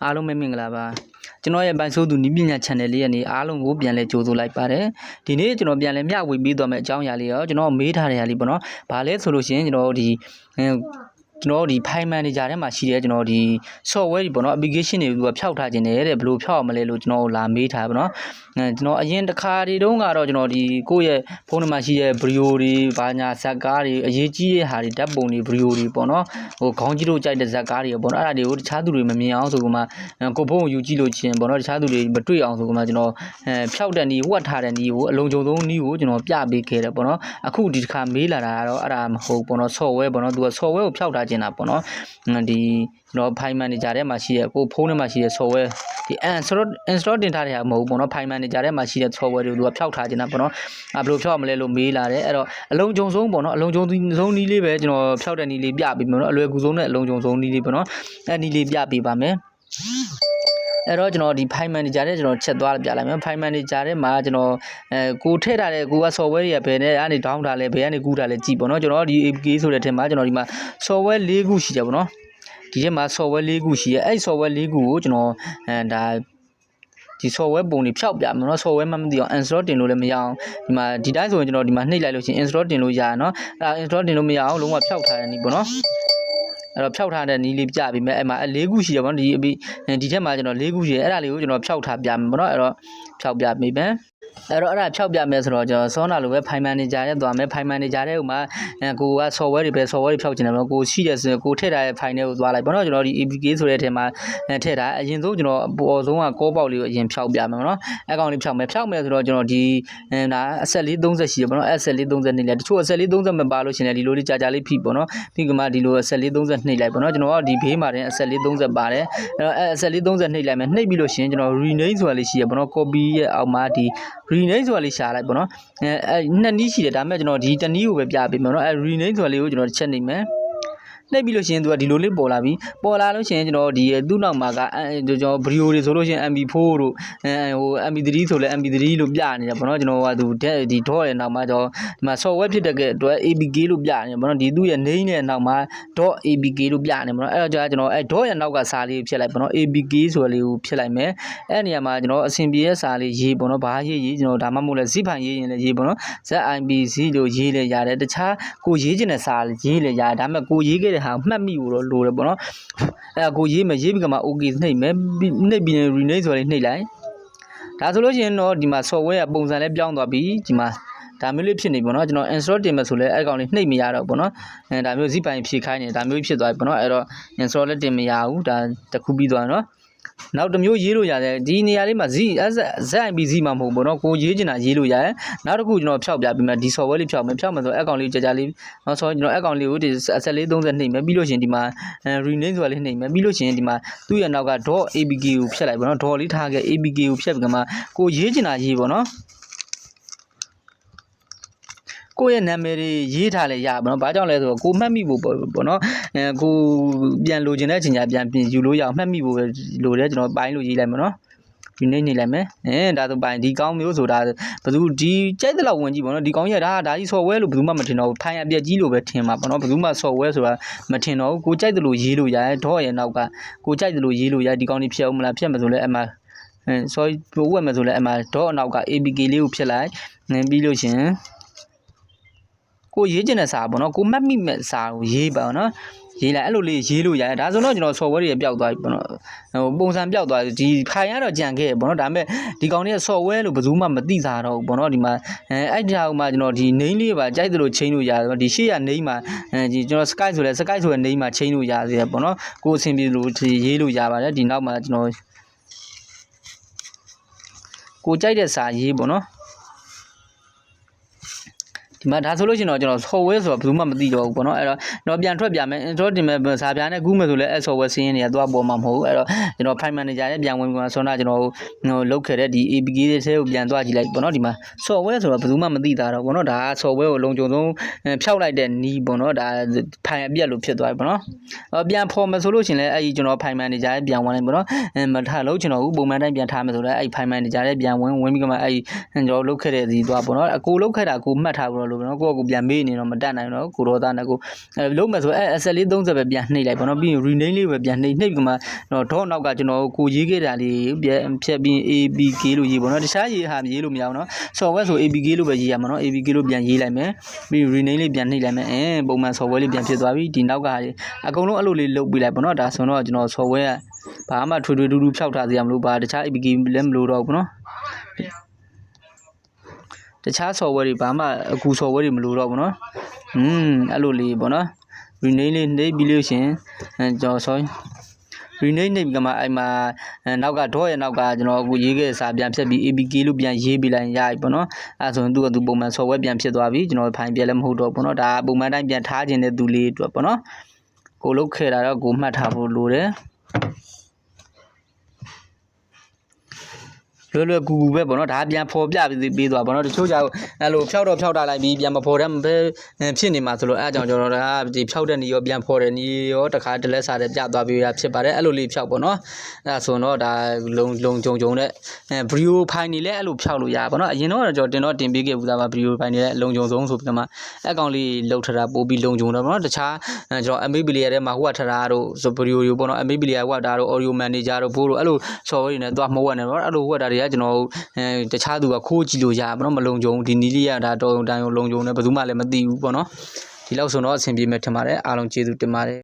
အားလုံးပဲမင်္ဂလာပါကျွန်တော်ရဲ့ဘိုင်ဆိုးသူနီးပညာ channel လေးရဲ့နေအားလုံးကိုပြန်လဲကြိုဆိုလိုက်ပါတယ်ဒီနေ့ကျွန်တော်ပြန်လဲမျှဝေပေးသွားမယ့်အကြောင်းအရာလေးရောကျွန်တော်မေးထားတဲ့ຢာလေးပေါ့နော်ဘာလဲဆိုလို့ရှိရင်ကျွန်တော်ဒီfile manager ထဲမှာရှိတဲ့ကျွန်တော်ဒီ software တွေပေါ့နော် application တွေကိုဖြောက်ထားခြင်းနဲ့တဲ့ဘယ်လိုဖြောက်ရမလဲလို့ကျွန်တော်လာမေးထားပါနော်ကျွန်တော်အရင်တစ်ခါတွေတုန်းကတော့ကျွန်တော်ဒီကိုယ့်ရဲ့ဖုန်းထဲမှာရှိတဲ့ video တွေဘာညာဇာတ်ကားတွေအရေးကြီးတဲ့ဟာတွေဓာတ်ပုံတွေ video တွေပေါ့နော်ဟိုခေါင်းကြီးတို့ကြိုက်တဲ့ဇာတ်ကားတွေပေါ့နော်အဲ့ဒါတွေကိုတခြားသူတွေမမြင်အောင်ဆိုကမှကိုဖုန်းကိုယူကြည့်လို့ချင်းပေါ့နော်တခြားသူတွေမတွေ့အောင်ဆိုကမှကျွန်တော်ဖြောက်တဲ့နည်းဝတ်ထားတဲ့နည်းကိုအလုံးစုံဆုံးနည်းကိုကျွန်တော်ပြပေးခဲ့တယ်ပေါ့နော်အခုဒီတစ်ခါမေးလာတာကတော့အဲ့ဒါမဟုတ်ပေါ့နော် software ပေါ့နော်သူက software ကိုဖြောက်ထားခြင်းတာပေါ့နော်ဒီကျွန်တော် file manager ထဲမှာရှိတဲ့ကိုဖုန်းထဲမှာရှိတဲ့ software ဒီ install တင်ထားတဲ့ဟာမဟုတ်ဘူးပေါ့နော် file manager ထဲမှာရှိတဲ့ software တွေကိုသူကဖြောက်ထားခြင်းတာပေါ့နော်ဘယ်လိုဖြောက်မလဲလို့မေးလာတယ်အဲ့တော့အလုံးစုံဆုံးပေါ့နော်အလုံးစုံဆုံးနည်းလေးပဲကျွန်တော်ဖြောက်တဲ့နည်းလေးပြပေးမယ်နော်အလွယ်ကူဆုံးနဲ့အလုံးစုံဆုံးနည်းလေးပေါ့နော်အဲ့နည်းလေးပြပေးပါမယ်အဲ့တော့ကျွန်တော်ဒီ file manager နဲ့ကျွန်တော်ချက်သွားပြလိုက်မယ် file manager ထဲမှာကျွန်တော်ကိုထည့်ထားတဲ့ကိုက software တွေဘယ်နဲ့ကနေ down ထားလဲဘယ်ကနေကူးထားလဲကြည့်ပေါ့နော်ကျွန်တော်ဒီ APK ဆိုတဲ့ထဲမှာကျွန်တော်ဒီမှာ software ၄ခုရှိတယ်ပေါ့နော်ဒီထဲမှာ software ၄ခုရှိရဲအဲ့ software ၄ခုကိုကျွန်တော်ဒါဒီ software ပုံတွေဖြောက်ပြမယ်နော် software မှမသိအောင် install တင်လို့လည်းမရအောင်ဒီမှာဒီတိုင်းဆိုရင်ကျွန်တော်ဒီမှာနှိပ်လိုက်လို့ရှိရင် install တင်လို့ရရနော်အဲ့ install တင်လို့မရအောင်လုံးဝဖြောက်ထားတဲ့နည်းပေါ့နော်အဲ့တော့ဖြောက်ထားတဲ့နည်းလေးပြပေးမယ်အဲ့မှာ၄ခုရှိတယ်ပေါ့နော်ဒီထက်မှာကျွန်တော်၄ခုရှိတယ်အဲ့ဒါလေးကိုကျွန်တော်ဖြောက်ထားပြမယ်ပေါ့နော်အဲ့တော့ဖြောက်ပြပေးမယ်အဲ့တော့အဲ့ဒါဖြောက်ပြမယ်ဆိုတော့ကျွန်တော်စောနာလိုပဲ file manager နဲ့သွားမယ် file manager ထဲမှာကိုက software တွေပဲ software တွေဖြောက်ချင်တယ်ပေါ့ကိုရှိတယ်ဆိုရင်ကိုထည့်ထားတဲ့ file တွေကိုသွားလိုက်ပေါ့နော်ကျွန်တော်ဒီ APK ဆိုတဲ့ထဲမှာထည့်ထားအရင်ဆုံးကျွန်တော်အပေါ်ဆုံးကကောပေါက်လေးကိုအရင်ဖြောက်ပြမယ်ပေါ့နော်အကောင်လေးဖြောက်မယ်ဆိုတော့ကျွန်တော်ဒီဒါအဆက်လေး30ရှိတယ်ပေါ့နော်အဆက်လေး30နေလေတချို့အဆက်လေး30မပါလို့ရှင်လေဒီလိုလေးကြာလေးဖိပေါ့နော်ပြီးကမှဒီလိုအဆက်လေး30နှိပ်လိုက်ပေါ့နော်ကျွန်တော်ကဒီဘေးမှာတင်အဆက်လေး30ပါတယ်အဲ့တော့အဆက်လေး30နှိပ်လိုက်မယ်နှိပ်ပြီးလို့ရှင်ကျွန်တော် rename ဆိုတာလေးရှိရပေါ့နော် copy ရဲ့အောက်မှာဒီ rename ဆိုတာလေးရှာလိုက်ပေါ့နော်နှစ်နည်းရှိတယ်ဒါပေမဲ့ကျွန်တော်ဒီတနည်းကိုပဲပြပေးမယ်နော်rename ဆိုတာလေးကိုကျွန်တော်ချက်နေမယ်နှိပ်ပြီးလို့ရှိရင်သူကဒီလိုလေးပေါ်လာပြီပေါ်လာလို့ရှိရင်ကျွန်တော်ဒီသူ့နောက်မှာကကျွန်တော် video တွေဆိုလို့ရှိရင် MP4 တို့ဟို MP3 ဆိုလဲ MP3 လို့ပြနေတယ်ပေါ့နော်ကျွန်တော်ကသူဒီ dot ရဲ့နောက်မှာကျွန်တော်ဒီမှာ software ဖြစ်တဲ့အတွက် APK လို့ပြနေတယ်ပေါ့နော်ဒီသူ့ရဲ့ name ရဲ့နောက်မှာ .apk လို့ပြနေပေါ့နော်အဲ့တော့ကျွန်တော်dot ရဲ့နောက်ကစာလေးဖြစ်လိုက်ပေါ့နော် apk ဆိုလေးကိုဖြစ်လိုက်မယ်အဲ့နေရာမှာကျွန်တော်အဆင်ပြေတဲ့စာလေးရေးပေါ့နော်ဘာရေးကျွန်တော်ဒါမှမဟုတ်လဲ zip file ရေးရင်လည်းရေးပေါ့နော် ZIPC လို့ရေးလဲရတယ်တခြားကိုရေးချင်တဲ့စာရေးလဲရတယ်ဒါပေမဲ့ကိုရေးခဲ့တဲ့ဟာမှတ်မိဖို့တော့လိုတယ်ပေါ့နော်အဲ့ကိုရေးမယ်ရေးပြီးကမှ okay နှိပ်မယ်နှိပ်ပြီး rename ဆိုလေးနှိပ်လိုက်ဒါဆိုလို့ရှိရင်တော့ဒီမှာ software ကပုံစံလေးပြောင်းသွားပြီဒီမှာဒါမျိုးလေးဖြစ်နေပေါ့နော်ကျွန်တော် install တင်မယ်ဆိုလဲအဲ့ကောင်လေးနှိပ်မရတော့ပေါ့နော်ဒါမျိုး zip file ဖြည့်ခိုင်းနေဒါမျိုးဖြစ်သွားပြီပေါ့နော်အဲ့တော့ install လည်းတင်မရဘူးဒါတစ်ခုပြီးသွားနော်နောက်တစ်မျိုးရေးလို့ရတယ်ဒီနေရာလေးမှာ ZIPC မှာမဟုတ်ဘူးเนาะကိုရေးချင်တာရေးလို့ရတယ်နောက်တစ်ခုကျွန်တော်ဖြောက်ပြပြီးမှဒီ software လေးဖြောက်မယ်ဖြောက်မယ်ဆိုအကောင့်လေးကြာလေးနောက်ဆိုကျွန်တော်အကောင့်လေးကိုဒီအဆက်လေး30နှိပ်မယ်ပြီးလို့ရှိရင်ဒီမှာ rename ဆိုတာလေးနှိပ်မယ်ပြီးလို့ရှိရင်ဒီမှာသူ့ရဲ့နောက်က .apk ကိုဖြတ်လိုက်ပါเนาะ .လေးထားခဲ့ apk ကိုဖြတ်ပြီးမှကိုရေးချင်တာရေးပေါ့เนาะကိုယ့်ရဲ့နာမည်တွေရေးထားလဲရပါတော့။ဘာကြောင့်လဲဆိုတော့ကိုမှတ်မိဖို့ပေါ့နော်။ကိုပြန်လိုချင်တဲ့အချိန်ကျပြန်ယူလို့ရအောင်မှတ်မိဖို့လိုတယ်ကျွန်တော်ပိုင်းလို့ရေးလိုက်မယ်နော်။ဒီနေ့နေလိုက်မယ်။ဒါဆိုပိုင်းဒီကောင်းမျိုးဆိုတာဘယ်သူဒီကြိုက်တဲ့လောက်ဝင်ကြည့်ပေါ့နော်။ဒီကောင်းကြီးဒါကြီး software လို့ဘယ်သူမှမထင်တော့ဘူး။ဖိုင်အပြက်ကြီးလို့ပဲထင်မှာပေါ့နော်။ဘယ်သူမှ software ဆိုတာမထင်တော့ဘူး။ကိုကြိုက်တယ်လို့ရေးလို့ရတယ်။ရဲ့နောက်ကကိုကြိုက်တယ်လို့ရေးလို့ရဒီကောင်းကြီးဖြတ်အောင်မလားဖြတ်မယ်ဆိုလဲအမှsorry ပို့ဝက်မယ်ဆိုလဲအမှ အနောက်က apk လေးကိုဖြတ်လိုက်ပြီးလို့ရှင်ကိုရေးချင်တဲ့စာပေါ့နော်ကိုမှတ်မိမဲ့စာကိုရေးပါနော်ရေးလိုက်အဲ့လိုလေးရေးလို့ရတယ်ဒါဆိုတော့ကျွန်တော် software တွေပျောက်သွားပြီပေါ့နော်ဟိုပုံစံပျောက်သွားဒီ file ကတော့ကြံခဲ့ပေါ့နော်ဒါပေမဲ့ဒီကောင်တွေက software လို့ဘယ်သူမှမသိစားတော့ဘူးပေါ့နော်ဒီမှာအဲ့ဒီဟာကမှကျွန်တော်ဒီ name လေးပါကြိုက်သလိုချိန်လို့ရတယ်ဒီရှေ့ရ name မှာဒီကျွန်တော် sky ဆိုလဲ sky ဆိုတဲ့ name မှာချိန်လို့ရသေးတယ်ပေါ့နော်ကိုအဆင်ပြေလို့ရေးလို့ရပါတယ်ဒီနောက်မှာကျွန်တော်ကိုကြိုက်တဲ့စာရေးပေါ့နော်ဒီမှာဒါဆိုလို့ရှိရင်တော့ကျွန်တော် software ဆိုတာဘယ်သူမှမသိတော့ဘူးပေါ့နော်အဲ့တော့ကျွန်တော်ပြန်ထွက်ပြမယ် install တင်မယ်စာပြနဲ့ကူးမယ်ဆိုလဲအဲ့ software စင်းရင်းတွေကသွားပေါ်မှာမဟုတ်ဘူးအဲ့တော့ကျွန်တော် file manager နဲ့ပြန်ဝင်ပြီးမှဆောနာကျွန်တော်လုပ်ခဲ့တဲ့ဒီ APK လေးထဲကိုပြန်သွားကြည့်လိုက်ပေါ့နော်ဒီမှာ software ဆိုတာဘယ်သူမှမသိတာတော့ပေါ့နော်ဒါက software ကိုလုံခြုံဆုံးဖြောက်လိုက်တဲ့နီးပေါ့နော်ဒါ file အပြက်လို့ဖြစ်သွားပြီပေါ့နော်ပြန်ဖော်မယ်ဆိုလို့ရှိရင်လဲအဲ့ဒီကျွန်တော် file manager နဲ့ပြန်ဝင်လိုက်ပေါ့နော်မထားလို့ကျွန်တော်ပုံမှန်တိုင်းပြန်ထားမယ်ဆိုလဲအဲ့ file manager နဲ့ပြန်ဝင်ပြီးမှအဲ့ကျွန်တော်လုပ်ခဲ့တဲ့ဒီသွားပေါ့နော်အကိုလုပ်ခဲ့တာကိုမှတ်ထားပြီးတော့ လို့ပေါ့နော်ကိုယ့်ကိုပြန်မေးနေတော့မတတ်နိုင်တော့ကိုရောသားနဲ့ကိုလုံးမယ်ဆိုSL လေး30ပဲပြန်နှိပ်လိုက်ပေါ့နော်ပြီးရင် rename လေးပဲပြန်နှိပ်ကမှတော့နောက်ကကျွန်တော်ကိုရေးခဲ့တာလေးပြန်ဖြတ်ပြီး ABK လို့ရေးပေါ့နော်တခြားရေးဟာရေးလို့မရဘူးနော် software ဆို ABK လို့ပဲရေးရမှာနော် ABK လို့ပြန်ရေးလိုက်မယ်ပြီး rename လေးပြန်နှိပ်လိုက်မယ်ပုံမှန် software လေးပြန်ဖြစ်သွားပြီဒီနောက်ကအကုန်လုံးအဲ့လိုလေးလုပ်ပြီးလိုက်ပေါ့နော်ဒါဆိုတော့ကျွန်တော် software ကဘာမှထွေထွေတူတူဖြောက်ထားစရာမလိုပါတခြား ABK လည်းမလိုတော့ဘူးနော်တခြား software တွေဘာမှအခု software တွေမလိုတော့ဘူးနော်အဲ့လိုလေးပေါ့နော် rename လေးနှိပ်ပြီးလို့ရှင်ကျွန်တော် sorry rename နှိပ်ပြီးကမှအဲ့မှာနောက်က dot ရဲ့နောက်ကကျွန်တော်အခုရေးခဲ့စာပြန်ဖြတ်ပြီး ABK လို့ပြန်ရေးပြီးလိုက်ရပြီပေါ့နော်အဲ့ဆိုရင်သူပုံမှန် software ပြန်ဖြစ်သွားပြီကျွန်တော်ဖိုင်ပြလည်းမဟုတ်တော့ဘူးနော်ဒါပုံမှန်တိုင်းပြန်ထားခြင်းတဲ့သူလေးအတွက်ပေါ့နော်ကိုလုတ်ခဲ့တာတော့ကိုမှတ်ထားဖို့လိုတယ်လွယ်လွယ်ကူကူပဲပေါ့နော်ဒါပြန်ဖော်ပြပေးသွားပေါ့နော်တချို့ကြောင့်အဲ့လိုဖြောက်တာလိုက်ပြီးပြန်မဖော်တတ်ပဲဖြစ်နေမှာဆိုလို့အဲ့အကြောင်းကျွန်တော်ဒါဒီဖြောက်တဲ့နေရောပြန်ဖော်တဲ့နေရောတခါတလက်စားတဲ့ပြသွားပြီးရဖြစ်ပါတယ်အဲ့လိုလေးဖြောက်ပေါ့နော်အဲ့ဆိုတော့ဒါလုံကြုံတဲ့ဗီဒီယိုဖိုင်တွေလည်းအဲ့လိုဖြောက်လို့ရပါပေါ့နော်အရင်တော့ကျွန်တော်တင်ပေးခဲ့ဘူးသားပါဗီဒီယိုဖိုင်တွေလည်းလုံကြုံဆုံးဆိုပြီးမှအဲ့ကောင်လေးလှုပ်ထတာပို့ပြီးလုံကြုံတော့ပေါ့နော်တခြားကျွန်တော် MBBL ထဲမှာဟိုကထတာတို့ဗီဒီယိုပေါ့နော် MBBL ဟိုကဒါတို့ audio manager တို့ဘိုးတို့အဲ့လို software တွေနဲ့သွားမဟုတ်ရတယ်ပေါ့အဲ့လိုဟိုကဒါတွေကကျွန်တော်တခြားသူကခိုးကြည့်လို့ရပါတော့မလုံကြုံဒီနီးလေးရဒါတော်တိုင်းလုံကြုံတယ်ဘယ်သူမှလည်းမသိဘူးပေါ့နော်ဒီလောက်ဆိုတော့အဆင်ပြေမယ်ထင်ပါတယ်အားလုံးကျေးဇူးတင်ပါတယ်